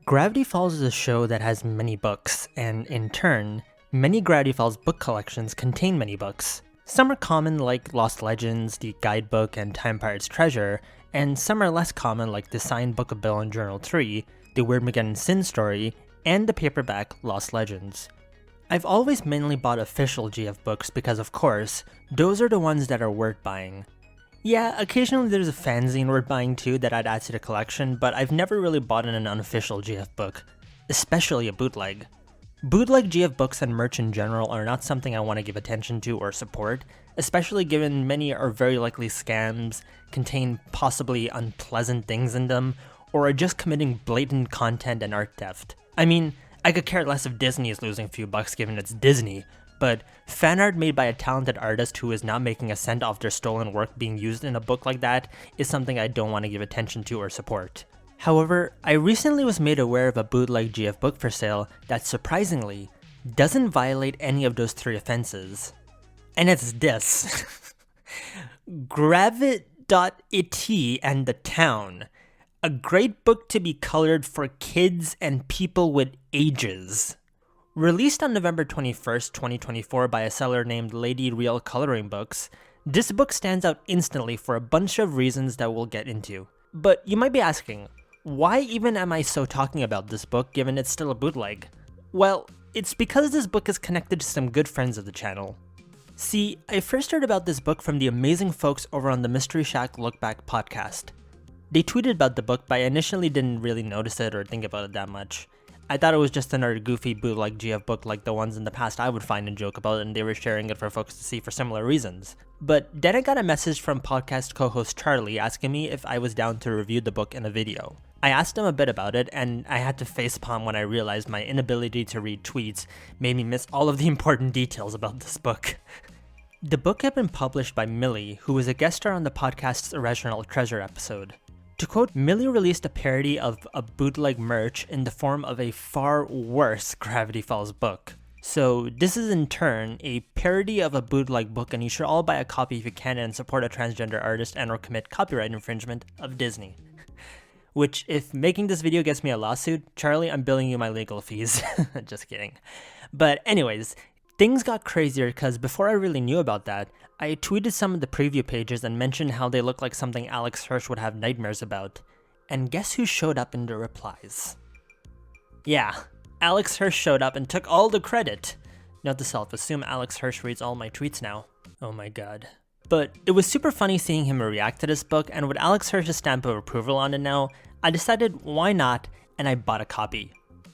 Gravity Falls is a show that has many books, and in turn, many Gravity Falls book collections contain many books. Some are common like Lost Legends, the Guidebook, and Time Pirate's Treasure, and some are less common like the signed Book of Bill and Journal 3, the Weirdmageddon Sin story, and the paperback Lost Legends. I've always mainly bought official GF books because, of course, those are the ones that are worth buying. Yeah, occasionally there's a fanzine worth buying too that I'd add to the collection, but I've never really bought an unofficial GF book, especially a bootleg. Bootleg GF books and merch in general are not something I want to give attention to or support, especially given many are very likely scams, contain possibly unpleasant things in them, or are just committing blatant content and art theft. I mean, I could care less if Disney is losing a few bucks given it's Disney, but fan art made by a talented artist who is not making a cent off their stolen work being used in a book like that is something I don't want to give attention to or support. However, I recently was made aware of a bootleg GF book for sale that surprisingly doesn't violate any of those three offenses. And it's this. Gravit.it and the Town. A great book to be colored for kids and people with ages. Released on November 21st, 2024 by a seller named Lady Real Coloring Books, this book stands out instantly for a bunch of reasons that we'll get into. But you might be asking, why even am I so talking about this book given it's still a bootleg? Well, it's because this book is connected to some good friends of the channel. See, I first heard about this book from the amazing folks over on the Mystery Shack Look Back podcast. They tweeted about the book, but I initially didn't really notice it or think about it that much. I thought it was just another goofy bootleg GF book like the ones in the past I would find and joke about, and they were sharing it for folks to see for similar reasons. But then I got a message from podcast co-host Charlie asking me if I was down to review the book in a video. I asked him a bit about it, and I had to facepalm when I realized my inability to read tweets made me miss all of the important details about this book. The book had been published by Millie, who was a guest star on the podcast's original Treasure episode. To quote, Millie released a parody of a bootleg merch in the form of a far worse Gravity Falls book. So this is in turn a parody of a bootleg book, and you should all buy a copy if you can and support a transgender artist and or commit copyright infringement of Disney. Which, if making this video gets me a lawsuit, Charlie, I'm billing you my legal fees. Just kidding. But anyways, things got crazier because before I really knew about that, I tweeted some of the preview pages and mentioned how they look like something Alex Hirsch would have nightmares about. And guess who showed up in the replies? Yeah, Alex Hirsch showed up and took all the credit. Note to self, assume Alex Hirsch reads all my tweets now. Oh my god. But it was super funny seeing him react to this book, and with Alex Hirsch's stamp of approval on it now, I decided why not, and I bought a copy.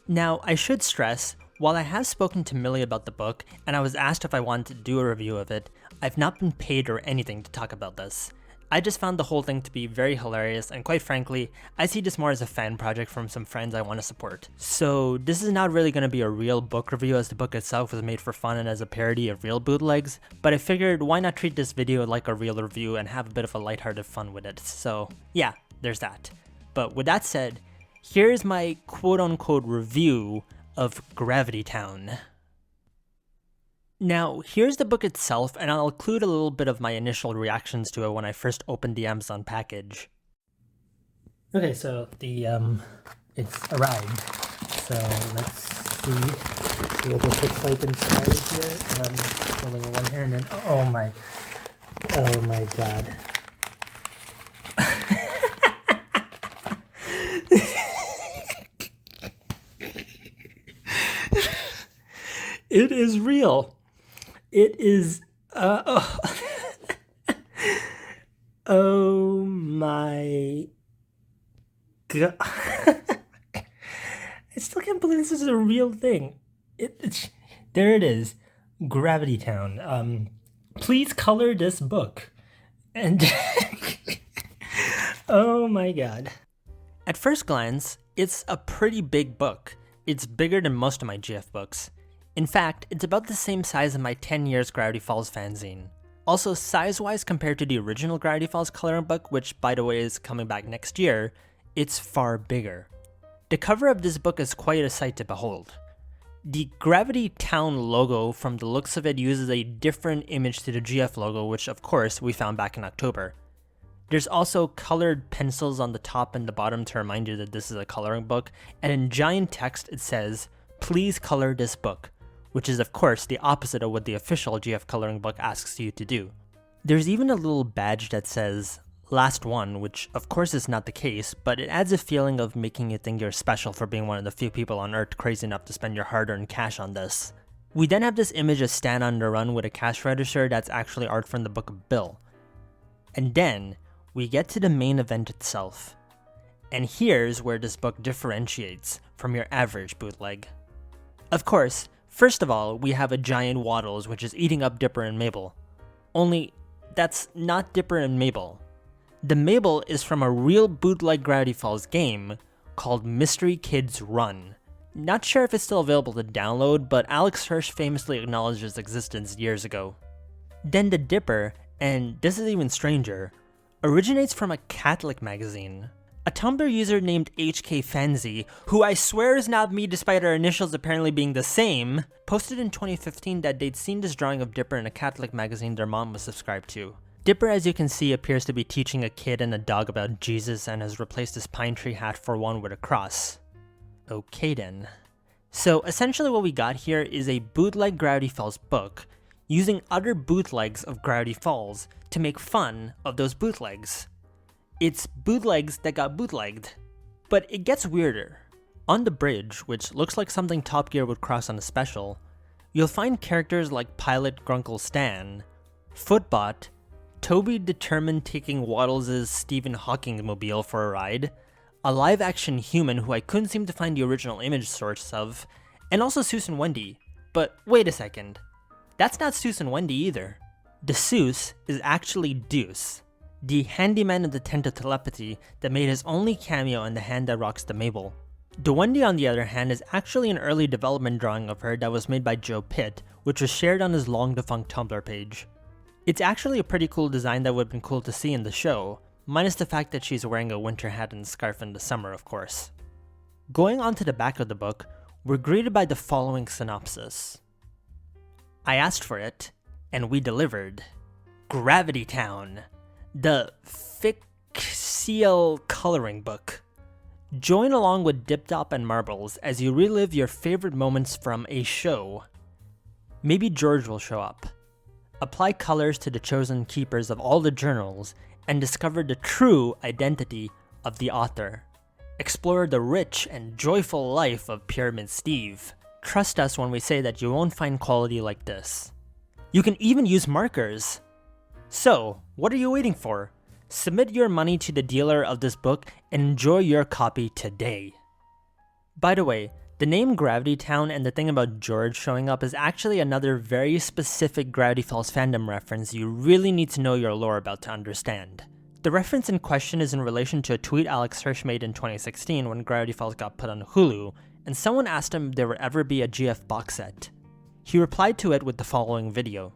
Now, I should stress, while I have spoken to Millie about the book, and I was asked if I wanted to do a review of it, I've not been paid or anything to talk about this. I just found the whole thing to be very hilarious, and quite frankly, I see this more as a fan project from some friends I want to support. So this is not really going to be a real book review as the book itself was made for fun and as a parody of real bootlegs, but I figured why not treat this video like a real review and have a bit of a lighthearted fun with it. So yeah, there's that. But with that said, here's my quote-unquote review of Gravity Town. Now, here's the book itself, and I'll include a little bit of my initial reactions to it when I first opened the Amazon package. Okay, so it's arrived. So let's see what looks like inside here. Holding one here and then, oh my god. It is real. It is, oh my god. I still can't believe this is a real thing. There it is. Gravity Town. Please color this book. And, oh my god. At first glance, it's a pretty big book. It's bigger than most of my GF books. In fact, it's about the same size as my 10 years Gravity Falls fanzine. Also, size-wise compared to the original Gravity Falls coloring book, which by the way is coming back next year, it's far bigger. The cover of this book is quite a sight to behold. The Gravity Town logo, from the looks of it, uses a different image to the GF logo, which of course we found back in October. There's also colored pencils on the top and the bottom to remind you that this is a coloring book, and in giant text it says, "Please color this book," which is of course the opposite of what the official GF coloring book asks you to do. There's even a little badge that says, "Last one," which of course is not the case, but it adds a feeling of making you think you're special for being one of the few people on Earth crazy enough to spend your hard-earned cash on this. We then have this image of Stan on the run with a cash register that's actually art from the Book of Bill. And then, we get to the main event itself. And here's where this book differentiates from your average bootleg. Of course, first of all, we have a giant Waddles which is eating up Dipper and Mabel. Only, that's not Dipper and Mabel. The Mabel is from a real bootleg Gravity Falls game called Mystery Kids Run. Not sure if it's still available to download, but Alex Hirsch famously acknowledged its existence years ago. Then the Dipper, and this is even stranger, originates from a Catholic magazine. A Tumblr user named HK Fancy, who I swear is not me despite our initials apparently being the same, posted in 2015 that they'd seen this drawing of Dipper in a Catholic magazine their mom was subscribed to. Dipper, as you can see, appears to be teaching a kid and a dog about Jesus and has replaced his pine tree hat for one with a cross. Okay then. So essentially what we got here is a bootleg Gravity Falls book, using other bootlegs of Gravity Falls to make fun of those bootlegs. It's bootlegs that got bootlegged. But it gets weirder. On the bridge, which looks like something Top Gear would cross on a special, you'll find characters like Pilot Grunkle Stan, Footbot, Toby determined taking Waddles' Stephen Hawking mobile for a ride, a live-action human who I couldn't seem to find the original image source of, and also Seuss and Wendy. But wait a second, that's not Seuss and Wendy either. The Seuss is actually Deuce, the handyman of the tent of telepathy that made his only cameo in The Hand That Rocks the Mabel. The Wendy, on the other hand, is actually an early development drawing of her that was made by Joe Pitt, which was shared on his long-defunct Tumblr page. It's actually a pretty cool design that would have been cool to see in the show, minus the fact that she's wearing a winter hat and scarf in the summer, of course. Going on to the back of the book, we're greeted by the following synopsis. I asked for it, and we delivered. Gravity Town, the fictional coloring book. Join along with Dip Dop and Marbles as you relive your favorite moments from a show. Maybe George will show up. Apply colors to the chosen keepers of all the journals and discover the true identity of the author. Explore the rich and joyful life of Pyramid Steve. Trust us when we say that you won't find quality like this. You can even use markers. So, what are you waiting for? Submit your money to the dealer of this book and enjoy your copy today. By the way, the name Gravity Town and the thing about George showing up is actually another very specific Gravity Falls fandom reference you really need to know your lore about to understand. The reference in question is in relation to a tweet Alex Hirsch made in 2016 when Gravity Falls got put on Hulu, and someone asked him if there would ever be a GF box set. He replied to it with the following video.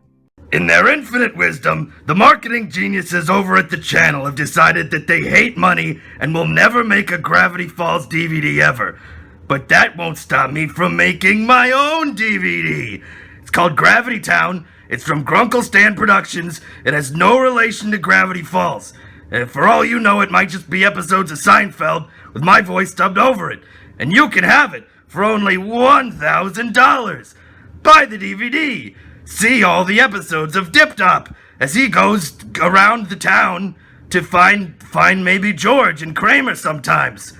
In their infinite wisdom, the marketing geniuses over at the channel have decided that they hate money and will never make a Gravity Falls DVD ever. But that won't stop me from making my own DVD. It's called Gravity Town. It's from Grunkle Stan Productions. It has no relation to Gravity Falls. And for all you know, it might just be episodes of Seinfeld with my voice dubbed over it. And you can have it for only $1,000. Buy the DVD. See all the episodes of Dip Dop as he goes around the town to find maybe George and Kramer sometimes.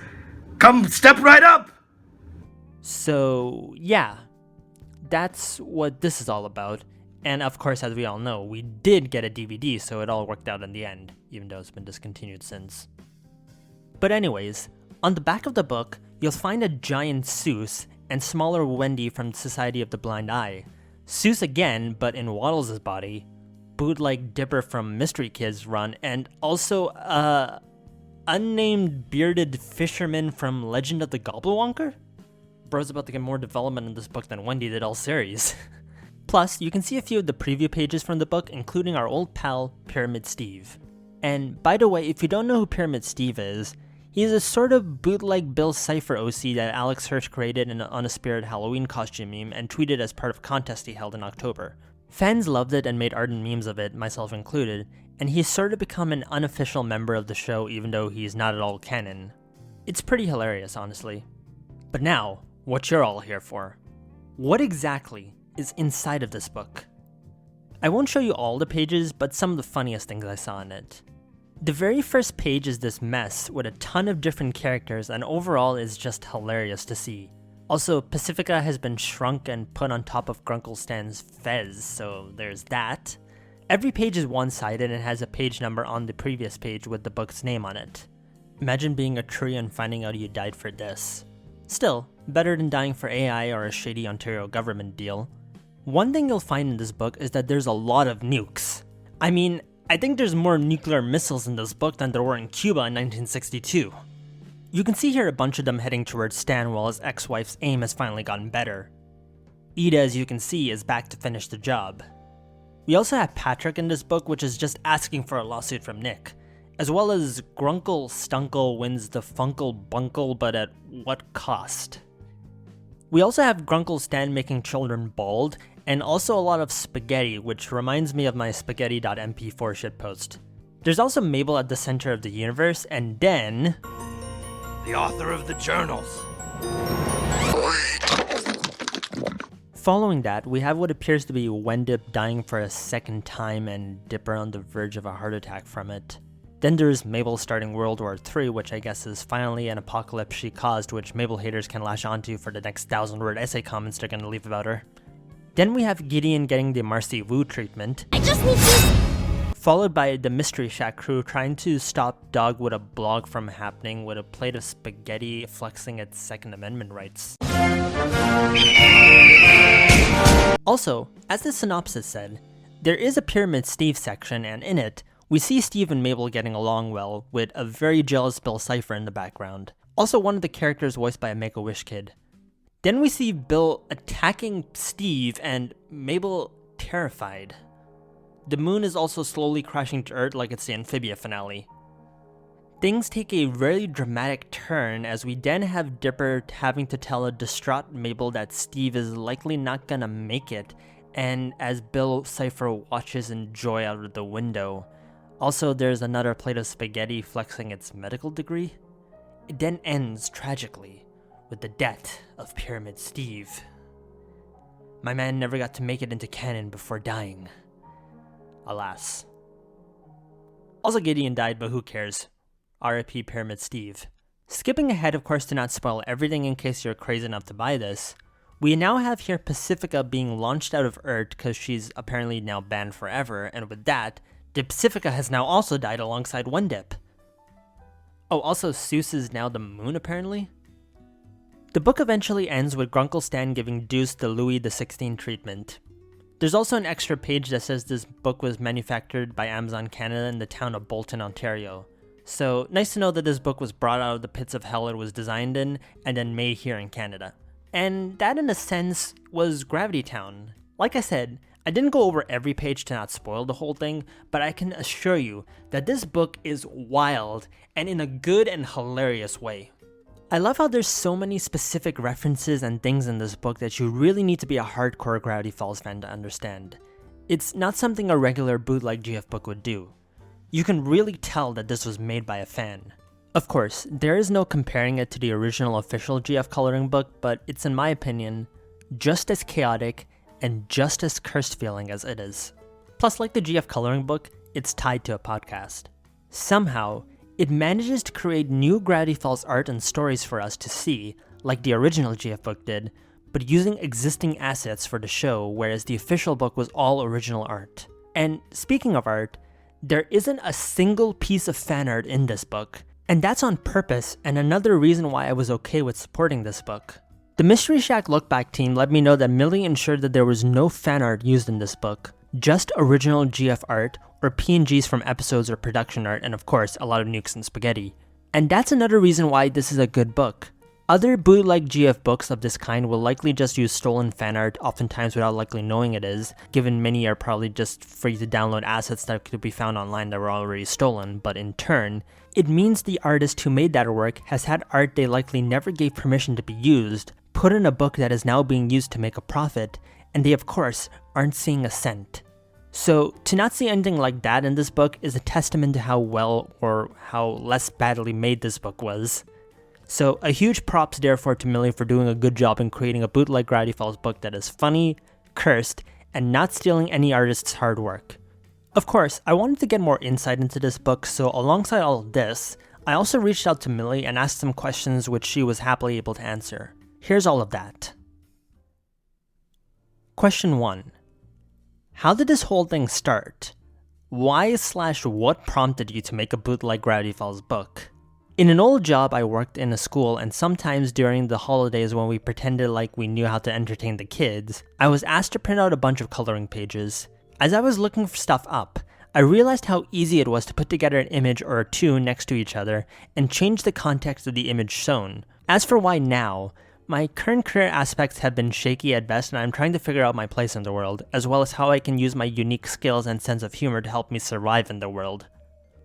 Come step right up. So, yeah, that's what this is all about. And of course, as we all know, we did get a DVD, so it all worked out in the end, even though it's been discontinued since. But anyways, on the back of the book, you'll find a giant Seuss and smaller Wendy from Society of the Blind Eye. Seuss again, but in Waddles' body, bootleg Dipper from Mystery Kids Run, and also unnamed bearded fisherman from Legend of the Gobblewonker? Bro's about to get more development in this book than Wendy did all series. Plus, you can see a few of the preview pages from the book, including our old pal, Pyramid Steve. And by the way, if you don't know who Pyramid Steve is, he's a sort of bootleg Bill Cipher OC that Alex Hirsch created in an Unspirit Halloween costume meme and tweeted as part of a contest he held in October. Fans loved it and made ardent memes of it, myself included, and he's sort of become an unofficial member of the show even though he's not at all canon. It's pretty hilarious, honestly. But now, what you're all here for. What exactly is inside of this book? I won't show you all the pages, but some of the funniest things I saw in it. The very first page is this mess with a ton of different characters, and overall is just hilarious to see. Also, Pacifica has been shrunk and put on top of Grunkle Stan's fez, so there's that. Every page is one-sided and has a page number on the previous page with the book's name on it. Imagine being a tree and finding out you died for this. Still, better than dying for AI or a shady Ontario government deal. One thing you'll find in this book is that there's a lot of nukes. I mean, I think there's more nuclear missiles in this book than there were in Cuba in 1962. You can see here a bunch of them heading towards Stan while his ex-wife's aim has finally gotten better. Ida, as you can see, is back to finish the job. We also have Patrick in this book, which is just asking for a lawsuit from Nick, as well as Grunkle Stunkle wins the Funkle Bunkle, but at what cost? We also have Grunkle Stan making children bald, and also a lot of spaghetti, which reminds me of my spaghetti.mp4 shitpost. There's also Mabel at the center of the universe, and then... The author of the journals. Following that, we have what appears to be Wendip dying for a second time and Dipper on the verge of a heart attack from it. Then there's Mabel starting World War III, which I guess is finally an apocalypse she caused, which Mabel haters can lash onto for the next 1,000-word essay comments they're gonna leave about her. Then we have Gideon getting the Marcy Wu treatment. I just need to... Followed by the Mystery Shack crew trying to stop Dogwood a blog from happening with a plate of spaghetti flexing its Second Amendment rights. Also, as the synopsis said, there is a Pyramid Steve section, and in it, we see Steve and Mabel getting along well, with a very jealous Bill Cipher in the background. Also one of the characters voiced by a Make-A-Wish kid. Then we see Bill attacking Steve and Mabel terrified. The moon is also slowly crashing to Earth like it's the Amphibia finale. Things take a very dramatic turn as we then have Dipper having to tell a distraught Mabel that Steve is likely not gonna make it, and as Bill Cipher watches in joy out of the window. Also, there's another plate of spaghetti flexing its medical degree. It then ends tragically with the death of Pyramid Steve. My man never got to make it into canon before dying. Alas. Also, Gideon died, but who cares? R.I.P. Pyramid Steve. Skipping ahead, of course, to not spoil everything in case you're crazy enough to buy this, we now have here Pacifica being launched out of Earth because she's apparently now banned forever, and with that, the Pacifica has now also died alongside Wendip. Oh, also Seuss is now the moon, apparently? The book eventually ends with Grunkle Stan giving Deuce the Louis XVI treatment. There's also an extra page that says this book was manufactured by Amazon Canada in the town of Bolton, Ontario. So, nice to know that this book was brought out of the pits of hell it was designed in, and then made here in Canada. And that, in a sense, was Gravity Town. Like I said, I didn't go over every page to not spoil the whole thing, but I can assure you that this book is wild, and in a good and hilarious way. I love how there's so many specific references and things in this book that you really need to be a hardcore Gravity Falls fan to understand. It's not something a regular bootleg GF book would do. You can really tell that this was made by a fan. Of course, there is no comparing it to the original official GF coloring book, but it's, in my opinion, just as chaotic and just as cursed feeling as it is. Plus, like the GF coloring book, it's tied to a podcast. Somehow, it manages to create new Gravity Falls art and stories for us to see, like the original GF book did, but using existing assets for the show, whereas the official book was all original art. And speaking of art, there isn't a single piece of fan art in this book, and that's on purpose and another reason why I was okay with supporting this book. The Mystery Shack Look Back team let me know that Millie ensured that there was no fan art used in this book, just original GF art or PNGs from episodes or production art, and of course a lot of nukes and spaghetti. And that's another reason why this is a good book. Other bootleg GF books of this kind will likely just use stolen fan art, oftentimes without likely knowing it is, given many are probably just free to download assets that could be found online that were already stolen, but in turn, it means the artist who made that work has had art they likely never gave permission to be used, put in a book that is now being used to make a profit, and they of course aren't seeing a cent. So, to not see anything like that in this book is a testament to how well or how less badly made this book was. So, a huge props therefore to Millie for doing a good job in creating a bootleg Gravity Falls book that is funny, cursed, and not stealing any artist's hard work. Of course, I wanted to get more insight into this book, so alongside all of this, I also reached out to Millie and asked some questions which she was happily able to answer. Here's all of that. Question 1. How did this whole thing start? Why/what prompted you to make a bootleg Gravity Falls book? In an old job, I worked in a school, and sometimes during the holidays when we pretended like we knew how to entertain the kids, I was asked to print out a bunch of coloring pages. As I was looking for stuff up, I realized how easy it was to put together an image or two next to each other and change the context of the image shown. As for why now, my current career aspects have been shaky at best, and I'm trying to figure out my place in the world, as well as how I can use my unique skills and sense of humor to help me survive in the world.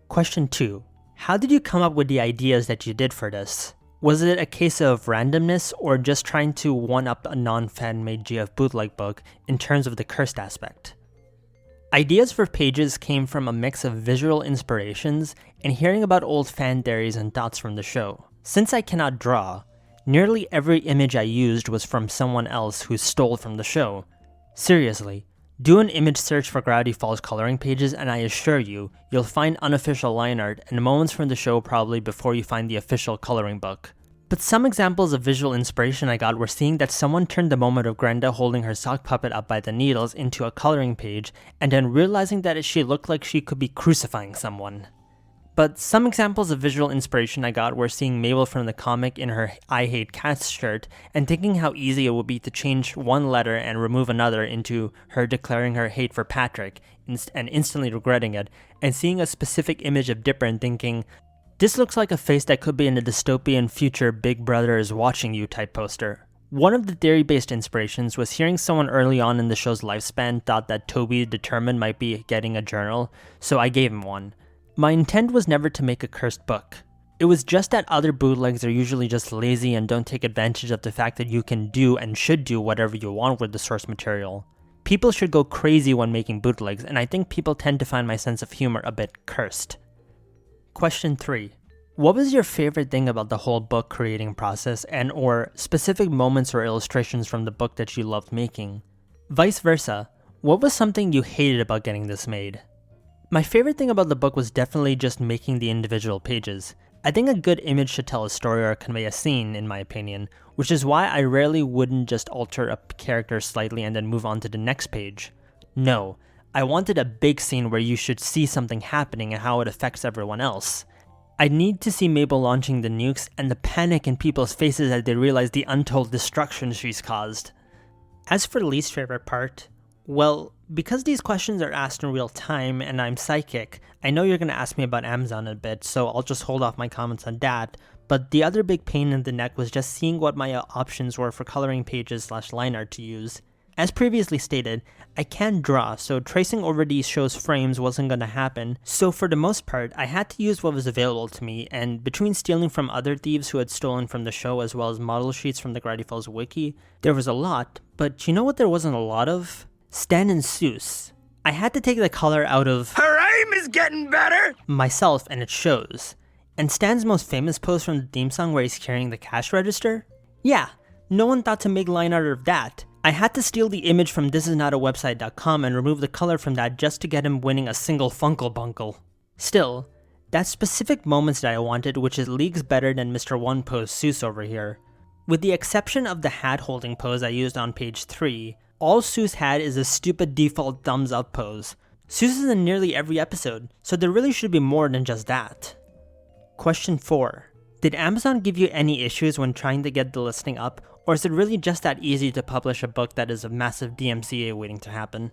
Question 2. How did you come up with the ideas that you did for this? Was it a case of randomness or just trying to one-up a non-fan-made GF bootleg book in terms of the cursed aspect? Ideas for pages came from a mix of visual inspirations and hearing about old fan theories and thoughts from the show. Since I cannot draw, nearly every image I used was from someone else who stole from the show. Seriously, do an image search for Gravity Falls coloring pages and I assure you, you'll find unofficial line art and moments from the show probably before you find the official coloring book. But some examples of visual inspiration I got were seeing that someone turned the moment of Grenda holding her sock puppet up by the needles into a coloring page and then realizing that she looked like she could be crucifying someone. But some examples of visual inspiration I got were seeing Mabel from the comic in her I Hate Cats shirt and thinking how easy it would be to change one letter and remove another into her declaring her hate for Patrick and instantly regretting it, and seeing a specific image of Dipper and thinking, this looks like a face that could be in a dystopian future Big Brother is watching you type poster. One of the theory-based inspirations was hearing someone early on in the show's lifespan thought that Toby Determined might be getting a journal, so I gave him one. My intent was never to make a cursed book. It was just that other bootlegs are usually just lazy and don't take advantage of the fact that you can do and should do whatever you want with the source material. People should go crazy when making bootlegs, and I think people tend to find my sense of humor a bit cursed. Question 3. What was your favorite thing about the whole book creating process and or specific moments or illustrations from the book that you loved making? Vice versa, what was something you hated about getting this made? My favorite thing about the book was definitely just making the individual pages. I think a good image should tell a story or convey a scene, in my opinion, which is why I rarely wouldn't just alter a character slightly and then move on to the next page. No, I wanted a big scene where you should see something happening and how it affects everyone else. I need to see Mabel launching the nukes and the panic in people's faces as they realize the untold destruction she's caused. As for the least favorite part, well, because these questions are asked in real time and I'm psychic, I know you're going to ask me about Amazon a bit, so I'll just hold off my comments on that, but the other big pain in the neck was just seeing what my options were for coloring pages/line art to use. As previously stated, I can't draw, so tracing over these show's frames wasn't going to happen, so for the most part, I had to use what was available to me, and between stealing from other thieves who had stolen from the show as well as model sheets from the Gravity Falls wiki, there was a lot, but you know what there wasn't a lot of? Stan and Seuss. I had to take the color out of Her aim is getting better! myself, and it shows. And Stan's most famous pose from the theme song where he's carrying the cash register? Yeah, no one thought to make line art of that. I had to steal the image from thisisnotawebsite.com and remove the color from that just to get him winning a single Funkle Bunkle. Still, that's specific moments that I wanted, which is leagues better than Mr. One Pose Seuss over here. With the exception of the hat holding pose I used on page 3, all Seuss had is a stupid default thumbs up pose. Seuss is in nearly every episode, so there really should be more than just that. Question 4. Did Amazon give you any issues when trying to get the listing up, or is it really just that easy to publish a book that is a massive DMCA waiting to happen?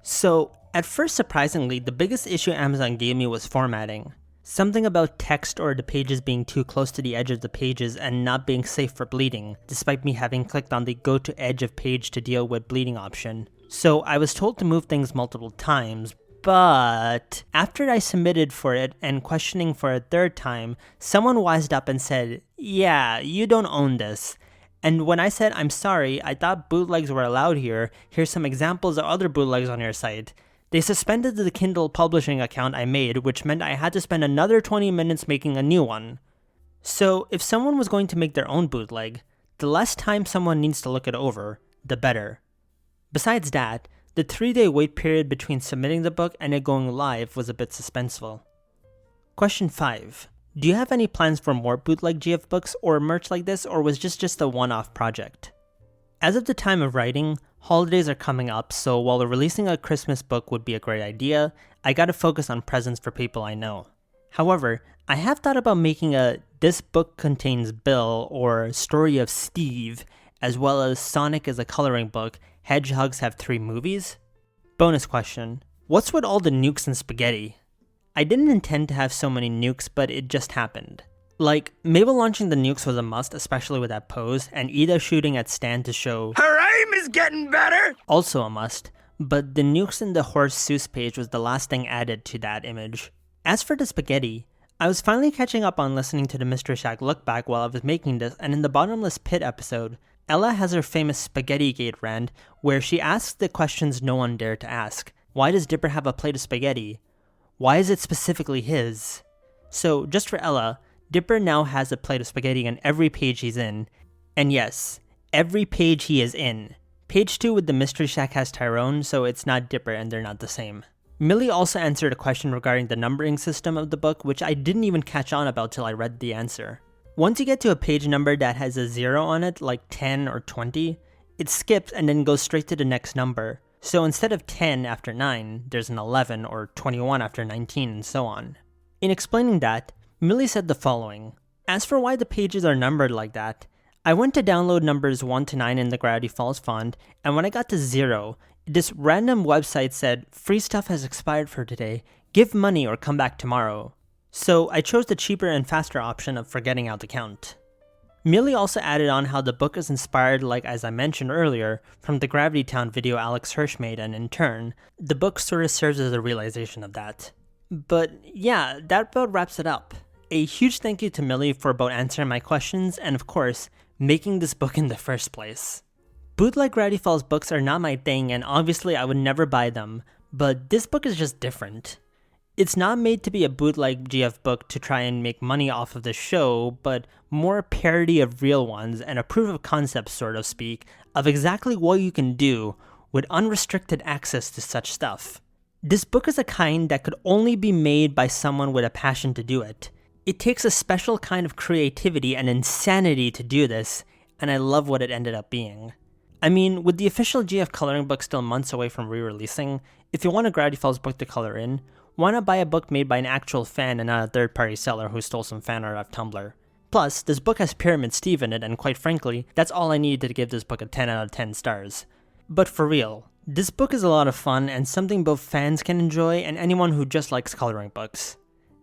So, at first surprisingly, the biggest issue Amazon gave me was formatting. Something about text or the pages being too close to the edge of the pages and not being safe for bleeding, despite me having clicked on the go to edge of page to deal with bleeding option. So I was told to move things multiple times, but after I submitted for it and questioning for a third time, someone wised up and said, yeah, you don't own this. And when I said, I'm sorry, I thought bootlegs were allowed here, here's some examples of other bootlegs on your site, They suspended the Kindle publishing account I made, which meant I had to spend another 20 minutes making a new one. So if someone was going to make their own bootleg, the less time someone needs to look it over, the better. Besides that, the 3-day wait period between submitting the book and it going live was a bit suspenseful. Question 5. Do you have any plans for more bootleg GF books or merch like this, or was just a one-off project? As of the time of writing, holidays are coming up, so while releasing a Christmas book would be a great idea, I gotta focus on presents for people I know. However, I have thought about making a This Book Contains Bill or Story of Steve, as well as Sonic is a coloring book, Hedgehogs Have 3 movies? Bonus question. What's with all the nukes and spaghetti? I didn't intend to have so many nukes, but it just happened. Like, Mabel launching the nukes was a must, especially with that pose, and Ida shooting at Stan to show Her aim is getting better! Also a must, but the nukes in the horse Seuss page was the last thing added to that image. As for the spaghetti, I was finally catching up on listening to the Mystery Shack look back while I was making this, and in the Bottomless Pit episode, Ella has her famous Spaghetti Gate rant, where she asks the questions no one dared to ask. Why does Dipper have a plate of spaghetti? Why is it specifically his? So, just for Ella, Dipper now has a plate of spaghetti on every page he's in. And yes, every page he is in. Page 2 with the Mystery Shack has Tyrone, so it's not Dipper and they're not the same. Millie also answered a question regarding the numbering system of the book, which I didn't even catch on about till I read the answer. Once you get to a page number that has a 0 on it, like 10 or 20, it skips and then goes straight to the next number. So instead of 10 after 9, there's an 11 or 21 after 19 and so on. In explaining that, Millie said the following. As for why the pages are numbered like that, I went to download numbers 1 to 9 in the Gravity Falls font, and when I got to 0, this random website said, free stuff has expired for today, give money or come back tomorrow. So I chose the cheaper and faster option of forgetting out the count. Millie also added on how the book is inspired, like as I mentioned earlier, from the Gravity Town video Alex Hirsch made, and in turn, the book sort of serves as a realization of that. But yeah, that about wraps it up. A huge thank you to Millie for both answering my questions and, of course, making this book in the first place. Bootleg Gravity Falls books are not my thing, and obviously I would never buy them, but this book is just different. It's not made to be a bootleg GF book to try and make money off of the show, but more a parody of real ones and a proof of concept, sort of speak, of exactly what you can do with unrestricted access to such stuff. This book is a kind that could only be made by someone with a passion to do it. It takes a special kind of creativity and insanity to do this, and I love what it ended up being. I mean, with the official GF coloring book still months away from re-releasing, if you want a Gravity Falls book to color in, why not buy a book made by an actual fan and not a third-party seller who stole some fan art off Tumblr? Plus, this book has Pyramid Steve in it, and quite frankly, that's all I needed to give this book a 10 out of 10 stars. But for real, this book is a lot of fun and something both fans can enjoy and anyone who just likes coloring books.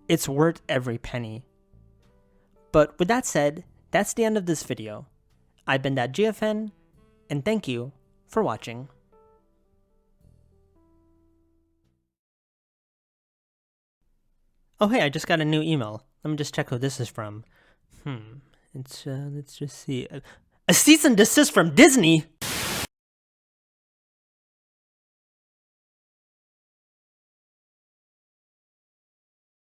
It's worth every penny. But with that said, that's the end of this video. I've been that GFN, and thank you for watching. Oh hey, I just got a new email. Let me just check who this is from. Let's just see. A cease and desist from Disney?